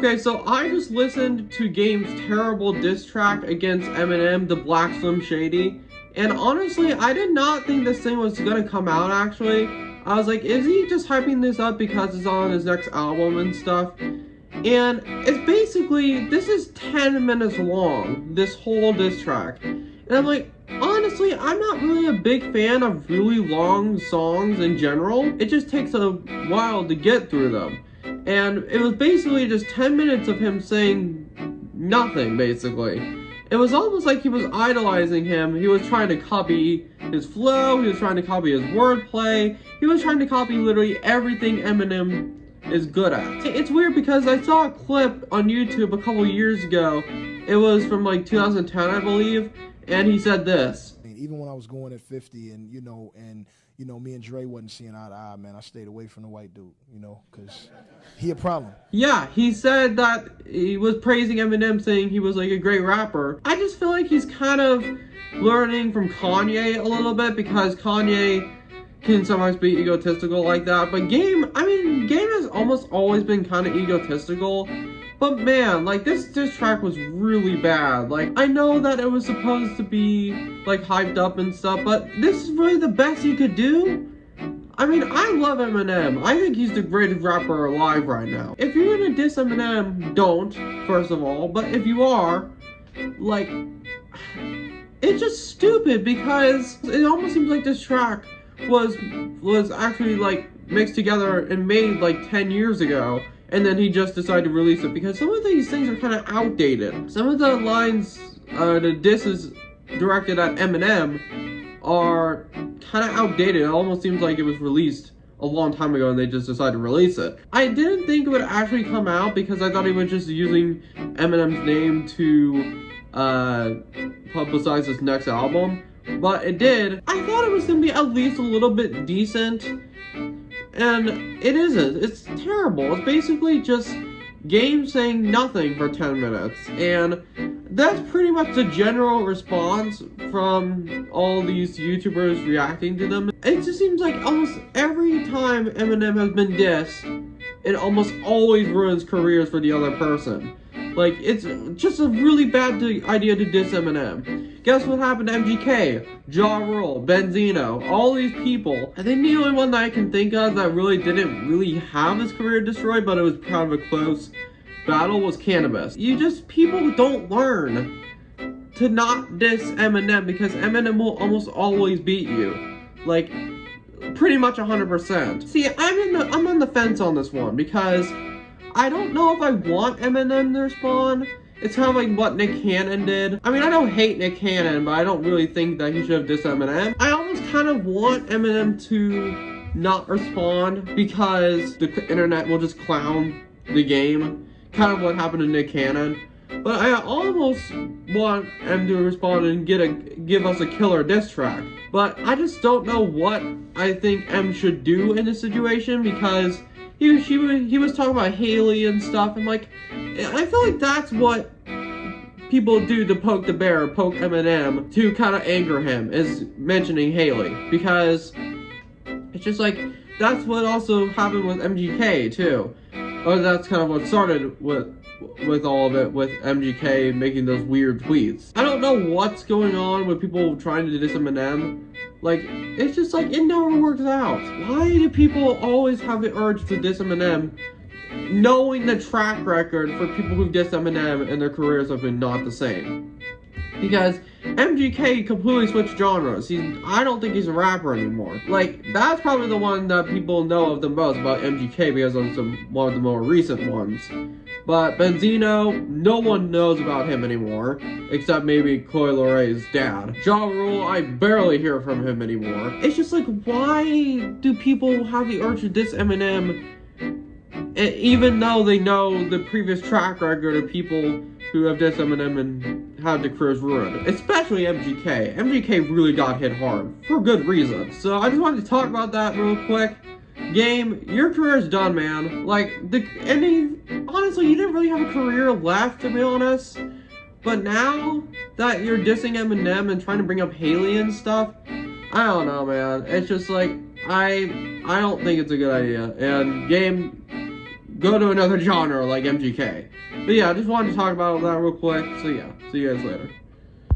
Okay, so I just listened to Game's terrible diss track against Eminem, the Black Slim Shady, and honestly, I did not think this thing was gonna come out, actually. I was like, is he just hyping this up because it's on his next album and stuff? And it's basically, this is 10 minutes long, this whole diss track. And I'm like, honestly, I'm not really a big fan of really long songs in general. It just takes a while to get through them. And it was basically just 10 minutes of him saying nothing, basically. It was almost like he was idolizing him. He was trying to copy his flow, he was trying to copy his wordplay, he was trying to copy literally everything Eminem is good at. It's weird because I saw a clip on YouTube a couple years ago. It was from like 2010, I believe, and he said this. Even when I was going at 50 and, me and Dre wasn't seeing eye to eye, man, I stayed away from the white dude, because he a problem. Yeah, he said that he was praising Eminem, saying he was like a great rapper. I just feel like he's kind of learning from Kanye a little bit, because Kanye can sometimes be egotistical like that. But Game has almost always been kind of egotistical. But man, like, this track was really bad. Like, I know that it was supposed to be, like, hyped up and stuff, but this is really the best you could do? I mean, I love Eminem. I think he's the greatest rapper alive right now. If you're gonna diss Eminem, don't, first of all. But if you are, like, it's just stupid, because it almost seems like this track was actually, like, mixed together and made, like, 10 years ago. And then he just decided to release it, because some of these things are kind of outdated. Some of the lines, the disses directed at Eminem are kind of outdated. It almost seems like it was released a long time ago and they just decided to release it. I didn't think it would actually come out, because I thought he was just using Eminem's name to publicize his next album. But it did. I thought it was going to be at least a little bit decent. And it isn't. It's terrible. It's basically just Game saying nothing for 10 minutes. And that's pretty much the general response from all these YouTubers reacting to them. It just seems like almost every time Eminem has been dissed, it almost always ruins careers for the other person. Like, it's just a really bad idea to diss Eminem. Guess what happened to MGK, Ja Rule, Benzino, all these people. I think the only one that I can think of that really didn't really have his career destroyed, but it was kind of a close battle, was Cannabis. People don't learn to not diss Eminem, because Eminem will almost always beat you. Like, pretty much 100%. See, I'm on the fence on this one, because I don't know if I want Eminem to respond. It's kind of like what Nick Cannon did. I mean, I don't hate Nick Cannon, but I don't really think that he should have dissed Eminem. I almost kind of want Eminem to not respond, because the internet will just clown the game. Kind of what happened to Nick Cannon. But I almost want him to respond and give us a killer diss track. But I just don't know what I think M should do in this situation, because he was talking about Haley and stuff, and like, I feel like that's what people do to poke the bear, poke Eminem, to kind of anger him, is mentioning Haley, because it's just like, that's what also happened with MGK too. Or that's kind of what started with all of it, with MGK making those weird tweets. I don't know what's going on with people trying to diss Eminem. Like, it's just like, it never works out. Why do people always have the urge to diss Eminem, knowing the track record for people who've dissed Eminem and their careers have been not the same? Because MGK completely switched genres. I don't think he's a rapper anymore. Like, that's probably the one that people know of the most about MGK, because of one of the more recent ones. But Benzino, no one knows about him anymore, except maybe Coi Lerai's dad. Ja Rule, I barely hear from him anymore. It's just like, why do people have the urge to diss Eminem, even though they know the previous track record of people who have dissed Eminem and had their careers ruined? Especially MGK. MGK really got hit hard, for good reason. So I just wanted to talk about that real quick. Game, your career's done, man. Like, honestly, you didn't really have a career left, to be honest. But now that you're dissing Eminem and trying to bring up Haley and stuff, I don't know, man. It's just like, I don't think it's a good idea. And Game, go to another genre like MGK. But yeah, I just wanted to talk about that real quick. So yeah, see you guys later.